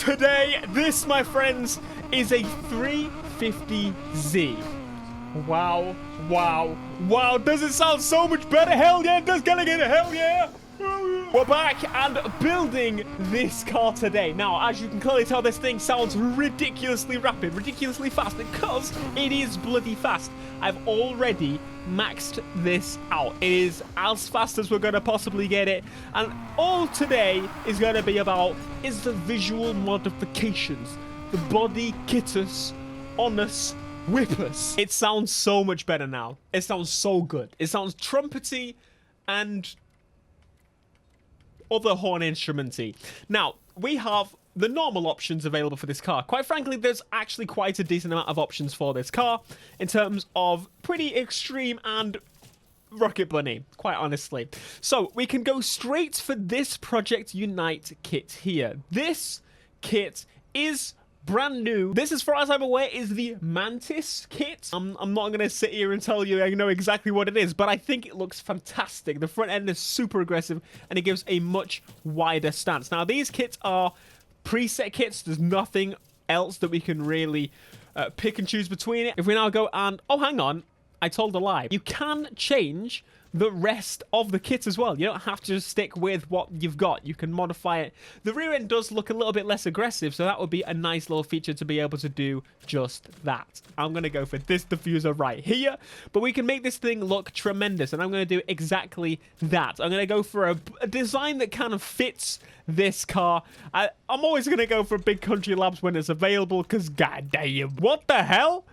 today, this, my friends, is a 350Z. Wow, wow, wow. Does it sound so much better? Hell yeah, it does. Gonna get a hell yeah. We're back and building this car today. Now, as you can clearly tell, this thing sounds ridiculously rapid, ridiculously fast, because it is bloody fast. I've already maxed this out. It is as fast as we're going to possibly get it. And all today is going to be about is the visual modifications, the Bodykits on us. Whippers. It sounds so much better now. It sounds so good. It sounds trumpety and other horn instrumenty. Now, we have the normal options available for this car. Quite frankly, there's actually quite a decent amount of options for this car in terms of pretty extreme and Rocket Bunny, quite honestly. So we can go straight for this Project Unite kit here. This kit is brand new. This, as far as I'm aware, is the Mantis kit. I'm not going to sit here and tell you I know exactly what it is, but I think it looks fantastic. The front end is super aggressive, and it gives a much wider stance. Now, these kits are preset kits. There's nothing else that we can really pick and choose between it. If we now go and... Oh, hang on. I told a lie. You can change the rest of the kit as well. You don't have to just stick with what you've got. You can modify it. The rear end does look a little bit less aggressive, so that would be a nice little feature to be able to do just that. I'm going to go for this diffuser right here, but we can make this thing look tremendous, and I'm going to do exactly that. I'm going to go for a design that kind of fits this car. I'm always going to go for Big Country Labs when it's available, because goddamn, what the hell?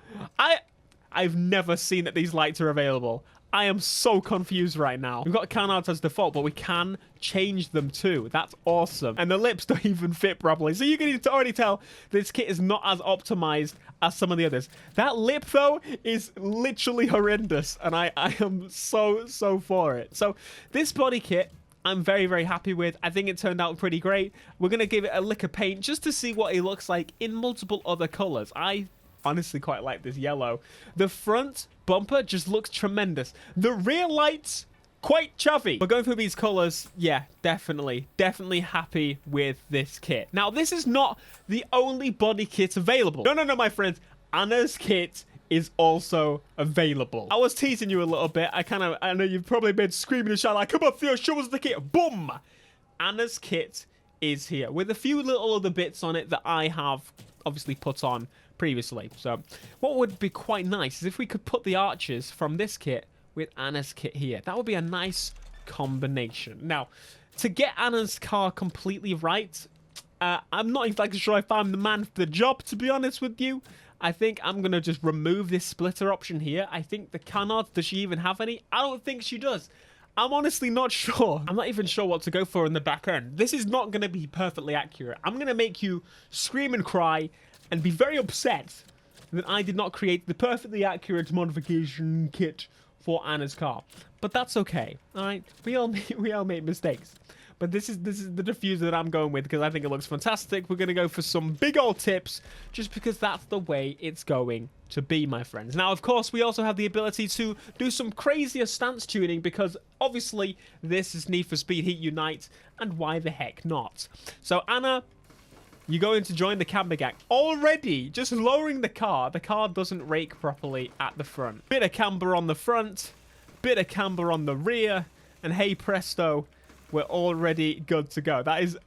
I've never seen that these lights are available. I am so confused right now. We've got canards as default, but we can change them too. That's awesome. And the lips don't even fit properly. So you can already tell this kit is not as optimized as some of the others. That lip, though, is literally horrendous. And I am so for it. So this body kit, I'm very, very happy with. I think it turned out pretty great. We're going to give it a lick of paint just to see what it looks like in multiple other colors. I honestly quite like this yellow. The front bumper just looks tremendous. The rear lights, quite chuffy. We're going through these colors. Yeah, definitely happy with this kit. Now, this is not the only body kit available. No, my friends. Anna's kit is also available. I was teasing you a little bit. I know you've probably been screaming and shouting like, come on, Theo, show us the kit. Boom! Anna's kit is here with a few little other bits on it that I have obviously put on previously. So what would be quite nice is if we could put the arches from this kit with Anna's kit here. That would be a nice combination. Now, to get Anna's car completely right, I'm not exactly sure if I'm the man for the job, to be honest with you. I think I'm going to just remove this splitter option here. I think the canards, does she even have any? I don't think she does. I'm honestly not sure. I'm not even sure what to go for in the back end. This is not going to be perfectly accurate. I'm going to make you scream and cry and be very upset that I did not create the perfectly accurate modification kit for Anna's car. But that's okay, all right? We all make mistakes. But this is the diffuser that I'm going with because I think it looks fantastic. We're going to go for some big old tips just because that's the way it's going to be, my friends. Now, of course, we also have the ability to do some crazier stance tuning because obviously this is Need for Speed Heat Unite, and why the heck not? So, Anna, you're going to join the camber gang. Already, just lowering the car doesn't rake properly at the front. Bit of camber on the front, bit of camber on the rear, and hey presto, we're already good to go. That is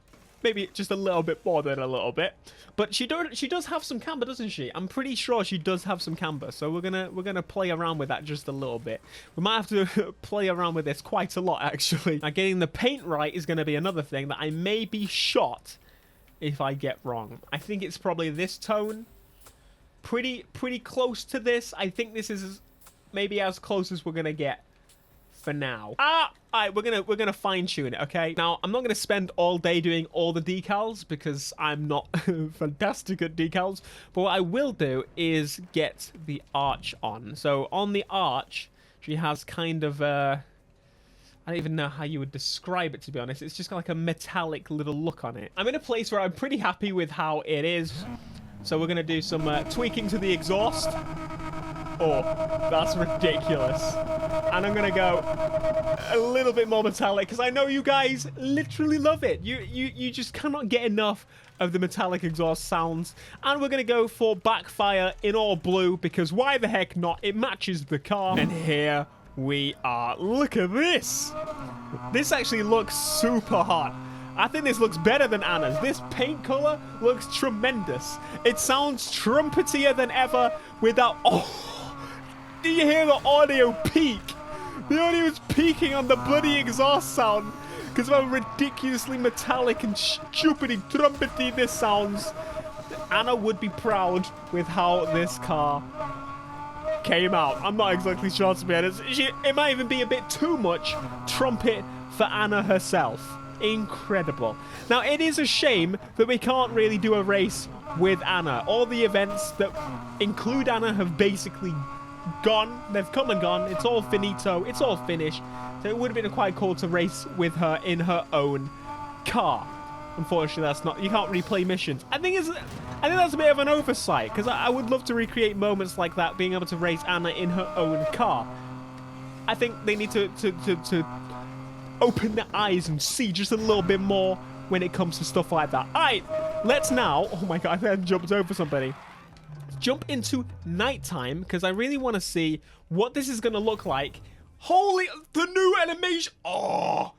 maybe just a little bit more than a little bit, but she does have some camber, doesn't she? I'm pretty sure she does have some camber, so we're gonna play around with that just a little bit. We might have to play around with this quite a lot, actually. Now, getting the paint right is going to be another thing that I may be shot if I get wrong. I think it's probably this tone, pretty close to this. I think this is maybe as close as we're gonna get for now. Alright, we're gonna fine-tune it, okay? Now, I'm not gonna spend all day doing all the decals because I'm not fantastic at decals, but what I will do is get the arch on. So on the arch, she has kind of I don't even know how you would describe it, to be honest. It's just got like a metallic little look on it. I'm in a place where I'm pretty happy with how it is, so we're gonna do some tweaking to the exhaust. Oh, that's ridiculous. And I'm going to go a little bit more metallic because I know you guys literally love it. You just cannot get enough of the metallic exhaust sounds. And we're going to go for backfire in all blue because why the heck not? It matches the car. And here we are. Look at this. This actually looks super hot. I think this looks better than Anna's. This paint color looks tremendous. It sounds trumpetier than ever without... Oh, do you hear the audio peak? The audio is peaking on the bloody exhaust sound because of how ridiculously metallic and stupidly trumpety this sounds. Anna would be proud with how this car came out. I'm not exactly sure, to be honest. It might even be a bit too much trumpet for Anna herself. Incredible. Now, it is a shame that we can't really do a race with Anna. All the events that include Anna have basically gone. They've come and gone. It's all finito. It's all finished. So it would have been quite cool to race with her in her own car. Unfortunately, that's not... You can't replay missions. I think that's a bit of an oversight because I would love to recreate moments like that, being able to race Anna in her own car. I think they need to open their eyes and see just a little bit more when it comes to stuff like that. All right, let's now... Oh my god, I think I jumped over somebody. Jump into nighttime because I really want to see what this is going to look like. Holy... The new animation... Oh...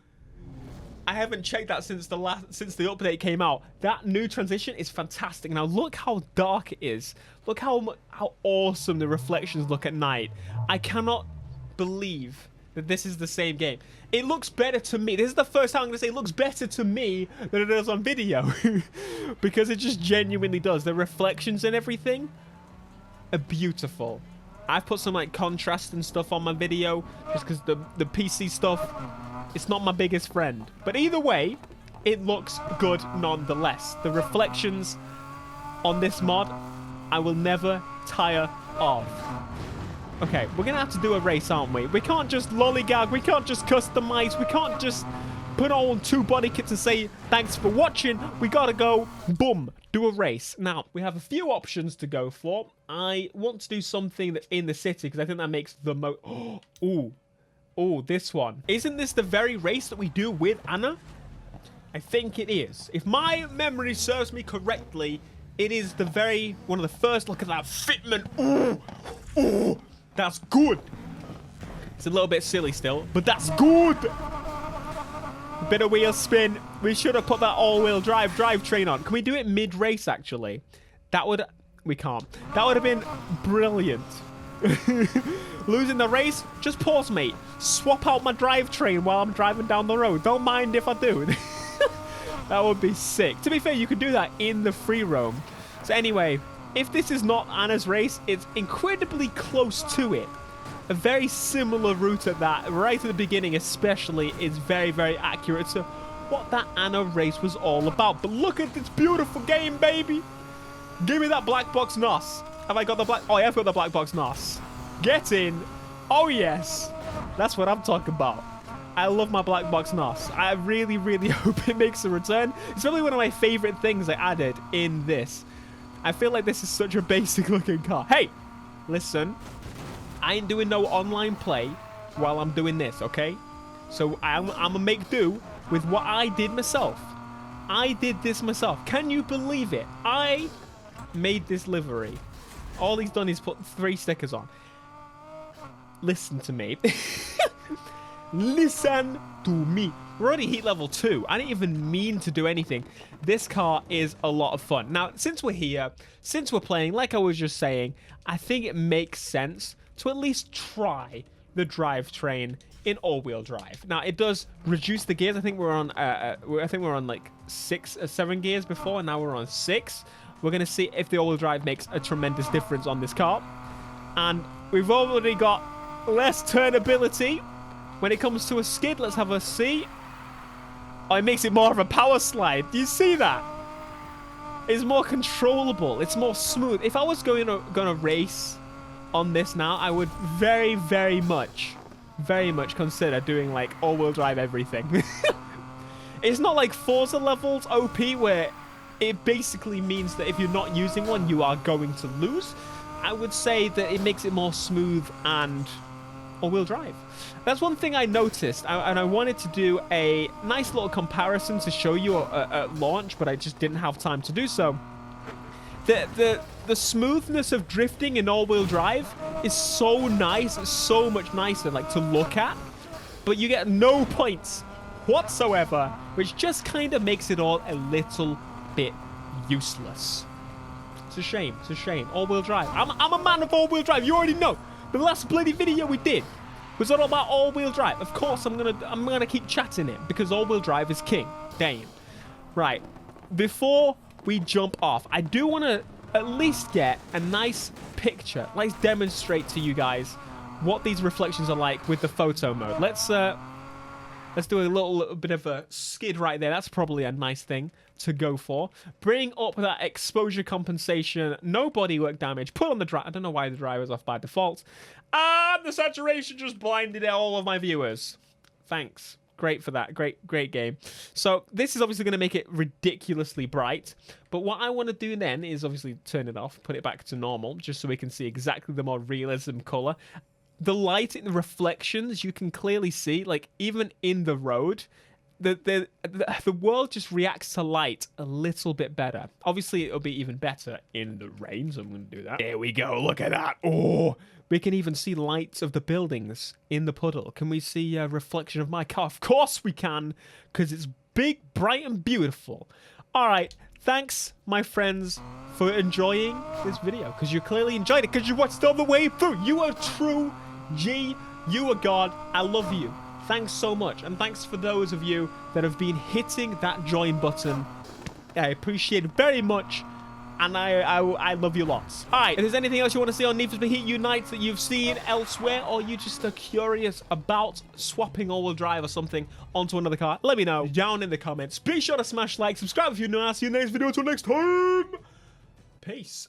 I haven't checked that since the update came out. That new transition is fantastic. Now look how dark it is. Look how awesome the reflections look at night. I cannot believe that this is the same game. It looks better to me. This is the first time I'm going to say it looks better to me than it does on video. Because it just genuinely does. The reflections and everything are beautiful. I've put some like contrast and stuff on my video just because the PC stuff, it's not my biggest friend. But either way, it looks good nonetheless. The reflections on this mod, I will never tire of. Okay, we're going to have to do a race, aren't we? We can't just lollygag. We can't just customize. We can't just put on 2 body kits and say, thanks for watching. We got to go, boom, do a race. Now, we have a few options to go for. I want to do something that's in the city because I think that makes the most... Oh, this one. Isn't this the very race that we do with Anna? I think it is. If my memory serves me correctly, it is the very... One of the first... Look at that fitment. Oh, that's good. It's a little bit silly still, but that's good. A bit of wheel spin. We should have put that all-wheel drivetrain on. Can we do it mid-race, actually? That would... We can't. That would have been brilliant. Losing the race? Just pause, mate. Swap out my drivetrain while I'm driving down the road. Don't mind if I do. That would be sick. To be fair, you could do that in the free roam. So anyway, if this is not Anna's race, it's incredibly close to it. A very similar route at that. Right at the beginning especially is very, very accurate to what that Anna race was all about. But look at this beautiful game, baby. Give me that black box NOS. Have I got the black... Oh, yeah, I've got the black box NOS. Get in. Oh, yes. That's what I'm talking about. I love my black box NOS. I really, really hope it makes a return. It's probably one of my favorite things I added in this. I feel like this is such a basic looking car. Hey, listen. I ain't doing no online play while I'm doing this, okay? So I'm gonna make do with what I did myself. I did this myself. Can you believe it? I made this livery. All he's done is put 3 stickers on. Listen to me. Listen to me. We're already heat level 2. I didn't even mean to do anything. This car is a lot of fun. Now, since we're here, since we're playing, like I was just saying, I think it makes sense to at least try the drivetrain in all-wheel drive. Now, it does reduce the gears. I think we're on like 6 or 7 gears before, and now we're on 6. We're going to see if the all-wheel drive makes a tremendous difference on this car. And we've already got less turnability. When it comes to a skid, let's have a see. Oh, it makes it more of a power slide. Do you see that? It's more controllable. It's more smooth. If I was going to race on this now, I would very, very much consider doing like all-wheel drive everything. It's not like Forza levels OP where it basically means that if you're not using one, you are going to lose. I would say that it makes it more smooth and all-wheel drive. That's one thing I noticed, and I wanted to do a nice little comparison to show you at launch, but I just didn't have time to do so. The smoothness of drifting in all-wheel drive is so nice. It's so much nicer, like, to look at, but you get no points whatsoever, which just kind of makes it all a little bit useless. It's a shame. It's a shame. All-wheel drive. I'm a man of all-wheel drive. You already know. The last bloody video we did was all about all-wheel drive. Of course, I'm gonna keep chatting it because all-wheel drive is king. Damn. Right. Before we jump off, I do want to at least get a nice picture. Let's demonstrate to you guys what these reflections are like with the photo mode. Let's do a little bit of a skid right there. That's probably a nice thing to go for. Bring up that exposure compensation. No bodywork damage. Put on the drive. I don't know why the driver's off by default. And the saturation just blinded all of my viewers. Thanks. Great for that. Great game. So this is obviously going to make it ridiculously bright. But what I want to do then is obviously turn it off, put it back to normal, just so we can see exactly the more realism color. The light in the reflections, you can clearly see, like, even in the road, the world just reacts to light a little bit better. Obviously, it'll be even better in the rain, so I'm going to do that. There we go. Look at that. Oh, we can even see lights of the buildings in the puddle. Can we see a reflection of my car? Of course we can, because it's big, bright, and beautiful. All right. Thanks, my friends, for enjoying this video, because you clearly enjoyed it, because you watched all the way through. You are true G. You are God. I love you. Thanks so much. And thanks for those of you that have been hitting that join button. I appreciate it very much. And I love you lots. All right. If there's anything else you want to see on NFS Heat Unite that you've seen elsewhere, or you just are curious about swapping all-wheel drive or something onto another car, let me know down in the comments. Be sure to smash like, subscribe if you're new. I'll see you in the next video. Until next time. Peace.